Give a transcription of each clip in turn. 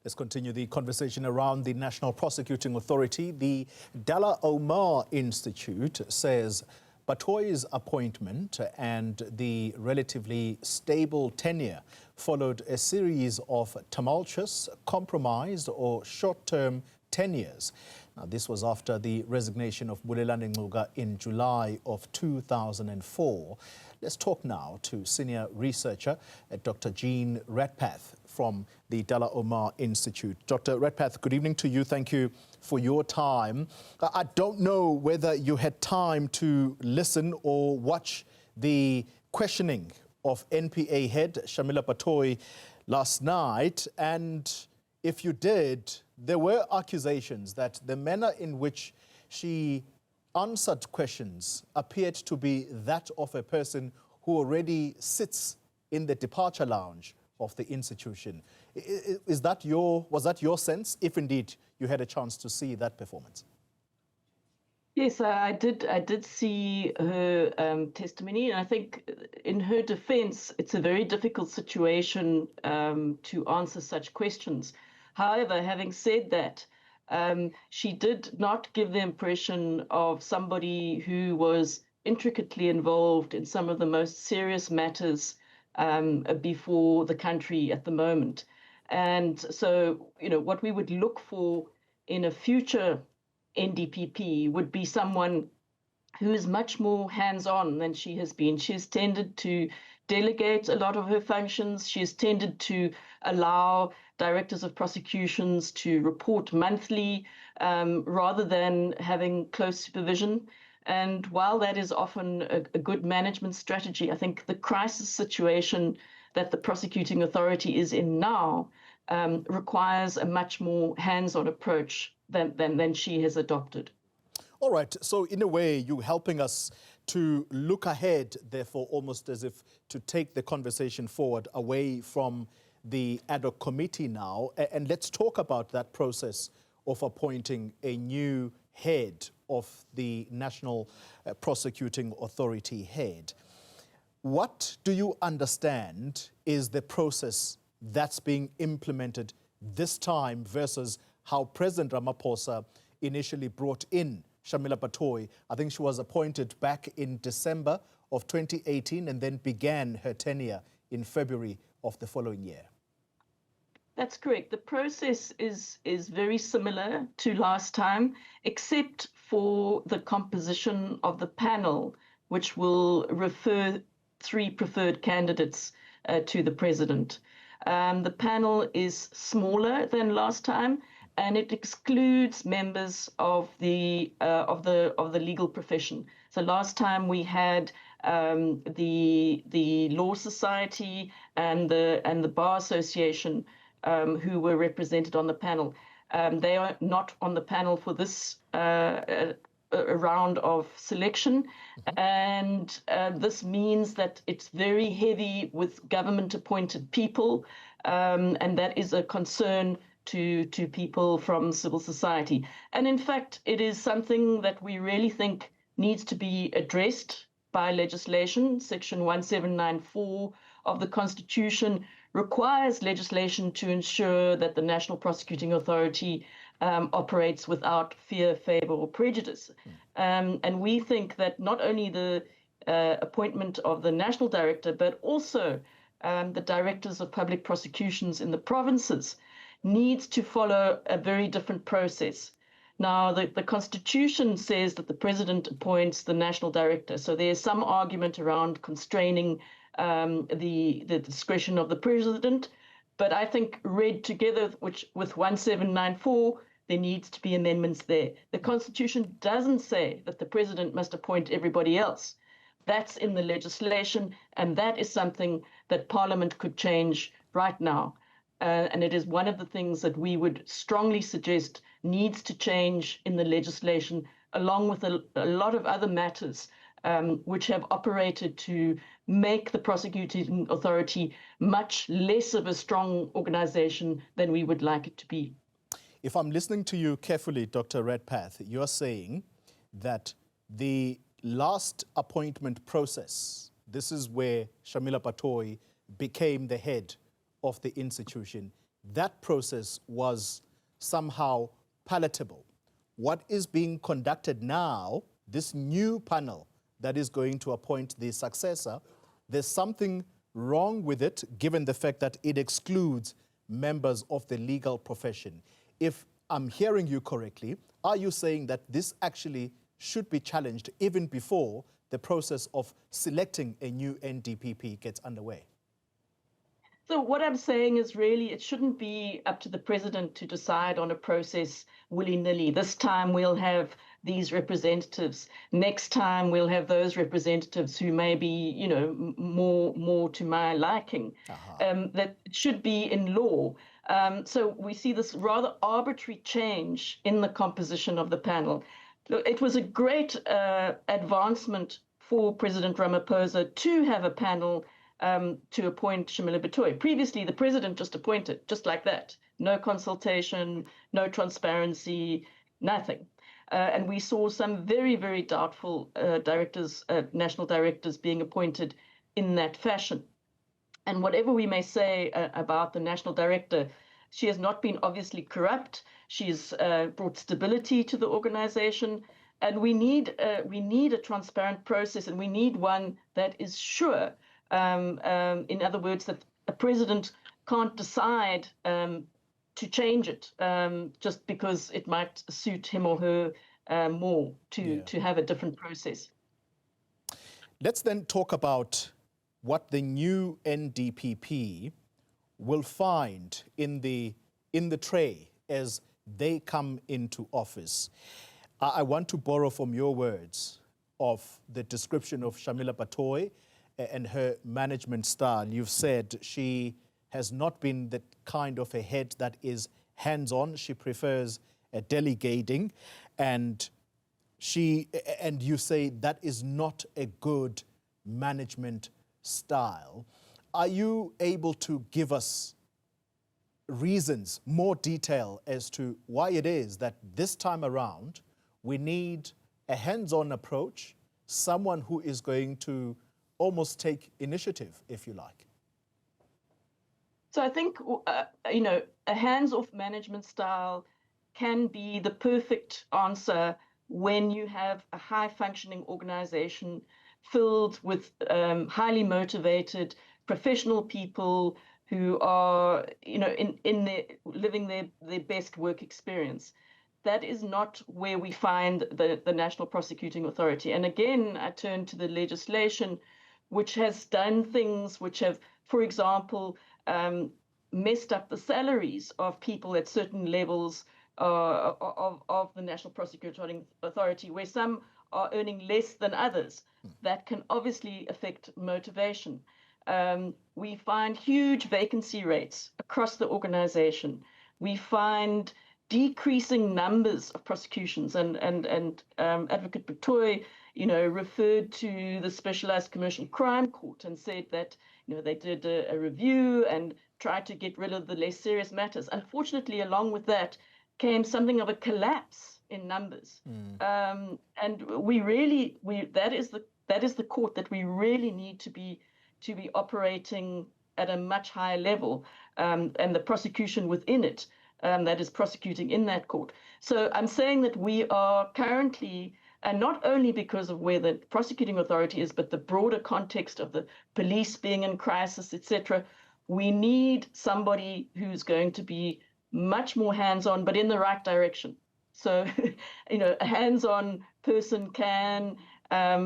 Let's continue the conversation around the National Prosecuting Authority. The Dullah Omar Institute says Batohi's appointment and the relatively stable tenure followed a series of tumultuous, compromised or short-term tenures. Now, this was after the resignation of Bulelani Ngcuka in July of 2004. Let's talk now to senior researcher Dr Jean Redpath from the Dullah Omar Institute. Dr. Redpath, good evening to you. Thank you for your time. I don't know whether you had time to listen or watch the questioning of NPA head Shamila Batohi last night, and if you did, there were accusations that the manner in which she answered questions appeared to be that of a person who already sits in the departure lounge of the institution. Was that your sense, if indeed you had a chance to see that performance? Yes, I did see her testimony, and I think in her defense, it's a very difficult situation to answer such questions. However, having said that, she did not give the impression of somebody who was intricately involved in some of the most serious matters before the country at the moment. And so, what we would look for in a future NDPP would be someone who is much more hands-on than she has been. She has tended to delegate a lot of her functions. She has tended to allow directors of prosecutions to report monthly rather than having close supervision. And while that is often a good management strategy, I think the crisis situation that the prosecuting authority is in now requires a much more hands-on approach than she has adopted. All right, so in a way, you're helping us to look ahead, therefore, almost as if to take the conversation forward away from the ad hoc committee now. And let's talk about that process of appointing a new head of the National Prosecuting Authority head. What do you understand is the process that's being implemented this time versus how President Ramaphosa initially brought in Shamila Batohi? I think she was appointed back in December of 2018 and then began her tenure in February of the following year. That's correct. The process is very similar to last time, except for the composition of the panel, which will refer 3 preferred candidates to the president. The panel is smaller than last time, and it excludes members of the legal profession. So last time we had the Law Society and the Bar Association who were represented on the panel. They are not on the panel for this round of selection, and this means that it's very heavy with government-appointed people, and that is a concern to people from civil society. And in fact, it is something that we really think needs to be addressed by legislation. Section 1794 of the Constitution requires legislation to ensure that the National Prosecuting Authority operates without fear, favor, or prejudice. And we think that not only the appointment of the national director, but also the directors of public prosecutions in the provinces needs to follow a very different process. Now, the Constitution says that the president appoints the national director, so there's some argument around constraining the discretion of the president, but I think read together with 1794, there needs to be amendments there. The Constitution doesn't say that the president must appoint everybody else. That's in the legislation, and that is something that Parliament could change right now. And it is one of the things that we would strongly suggest needs to change in the legislation, along with a lot of other matters which have operated to make the prosecuting authority much less of a strong organization than we would like it to be. If I'm listening to you carefully, Dr. Redpath, you're saying that the last appointment process, this is where Shamila Batohi became the head of the institution. that process was somehow palatable. What is being conducted now, this new panel that is going to appoint the successor, there's something wrong with it, given the fact that it excludes members of the legal profession. If I'm hearing you correctly, are you saying that this actually should be challenged even before the process of selecting a new NDPP gets underway? So what I'm saying is really it shouldn't be up to the president to decide on a process willy-nilly. This time we'll have these representatives. Next time we'll have those representatives who may be, you know, more to my liking. That should be in law. So we see this rather arbitrary change in the composition of the panel. Look, it was a great advancement for President Ramaphosa to have a panel to appoint Shamila Batohi. Previously, the president just appointed, just like that. No consultation, no transparency, nothing. And we saw some very, very doubtful directors, national directors being appointed in that fashion. And whatever we may say about the national director, she has not been obviously corrupt. She's brought stability to the organization. And we need a transparent process, and we need one that is sure. In other words, that a president can't decide to change it just because it might suit him or her more to have a different process. Let's then talk about what the new NDPP will find in the tray as they come into office. I want to borrow from your words of the description of Shamila Batohi and her management style. You've said she has not been the kind of a head that is hands-on. She prefers delegating, and you say that is not a good management style. Are you able to give us reasons, more detail as to why it is that this time around we need a hands-on approach, someone who is going to almost take initiative, if you like? So I think, you know, a hands-off management style can be the perfect answer when you have a high-functioning organization filled with highly motivated professional people who are, you know, living their best work experience. That is not where we find the National Prosecuting Authority. And again, I turn to the legislation, which has done things which have, for example, messed up the salaries of people at certain levels of the National Prosecuting Authority, where some are earning less than others. That can obviously affect motivation. We find huge vacancy rates across the organization. We find decreasing numbers of prosecutions, and Advocate Batohi, you know, referred to the Specialized Commercial Crime Court and said that, you know, they did a review and tried to get rid of the less serious matters. Unfortunately, along with that came something of a collapse in numbers, and that is the court that we really need to be operating at a much higher level, and the prosecution within it. That is prosecuting in that court. So I'm saying that we are currently, and not only because of where the prosecuting authority is, but the broader context of the police being in crisis, etc., we need somebody who's going to be much more hands-on, but in the right direction. So, you know, a hands-on person can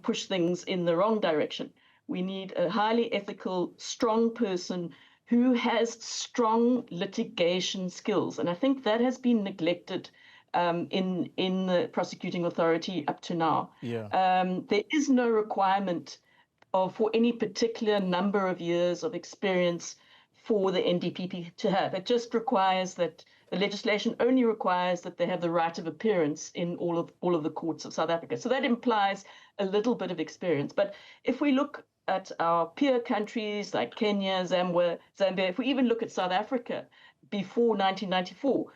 push things in the wrong direction. We need a highly ethical, strong person who has strong litigation skills. And I think that has been neglected in the prosecuting authority up to now. There is no requirement for any particular number of years of experience for the NDPP to have. It just requires that the legislation only requires that they have the right of appearance in all of the courts of South Africa. So that implies a little bit of experience. But if we look at our peer countries like Kenya, Zambia, if we even look at South Africa before 1994,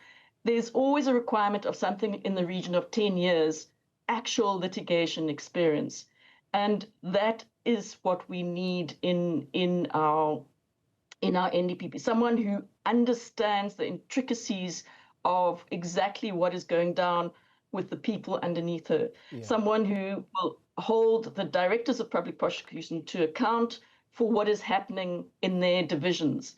there's always a requirement of something in the region of 10 years actual litigation experience. And that is what we need in our in our NDPP, someone who understands the intricacies of exactly what is going down with the people underneath her, someone who will hold the directors of public prosecution to account for what is happening in their divisions,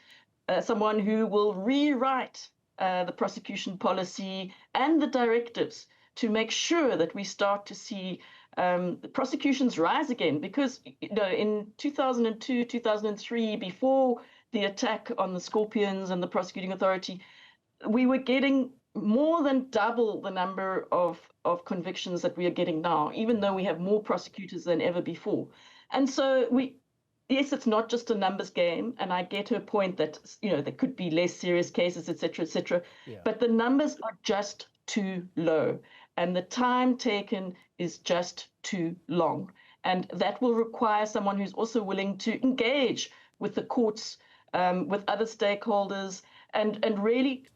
someone who will rewrite the prosecution policy and the directives to make sure that we start to see the prosecutions rise again. Because in 2002, 2003, before the attack on the Scorpions and the prosecuting authority, we were getting more than double the number of convictions that we are getting now, even though we have more prosecutors than ever before. And so yes, it's not just a numbers game, and I get her point that there could be less serious cases, etc., but the numbers are just too low, and the time taken is just too long, and that will require someone who's also willing to engage with the courts, with other stakeholders, and really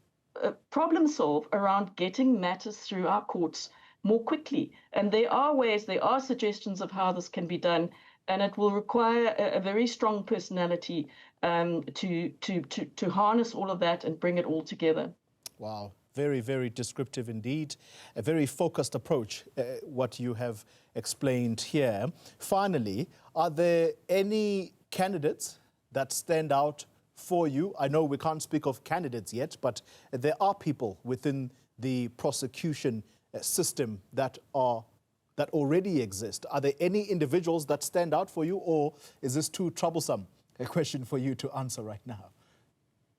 problem solve around getting matters through our courts more quickly. And there are ways, there are suggestions of how this can be done, and it will require a very strong personality to harness all of that and bring it all together. Wow, very, very descriptive indeed. A very focused approach, what you have explained here. Finally, are there any candidates that stand out for you? I know we can't speak of candidates yet, but there are people within the prosecution system that already exist. Are there any individuals that stand out for you, or is this too troublesome a question for you to answer right now?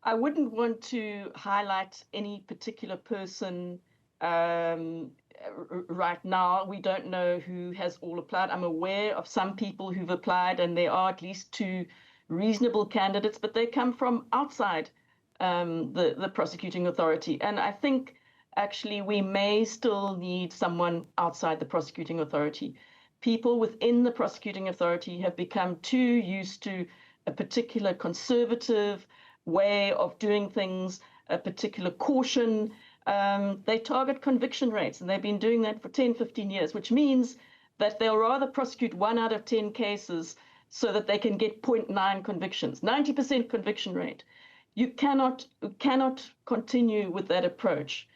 I wouldn't want to highlight any particular person right now. We don't know who has all applied. I'm aware of some people who've applied, and there are at least 2 reasonable candidates, but they come from outside the prosecuting authority. And I think actually we may still need someone outside the prosecuting authority. People within the prosecuting authority have become too used to a particular conservative way of doing things, a particular caution. They target conviction rates, and they've been doing that for 10, 15 years, which means that they'll rather prosecute 1 out of 10 cases so that they can get 0.9 convictions, 90% conviction rate. You cannot continue with that approach.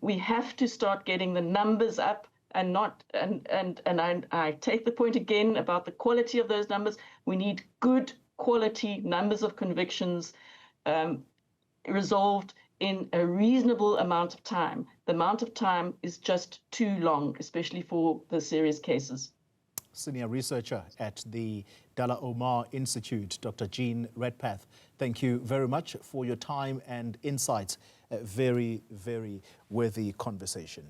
We have to start getting the numbers up, and not I take the point again about the quality of those numbers. We need good quality numbers of convictions resolved in a reasonable amount of time. The amount of time is just too long, especially for the serious cases. Senior researcher at the Dullah Omar Institute, Dr. Jean Redpath, thank you very much for your time and insights. A very, very worthy conversation.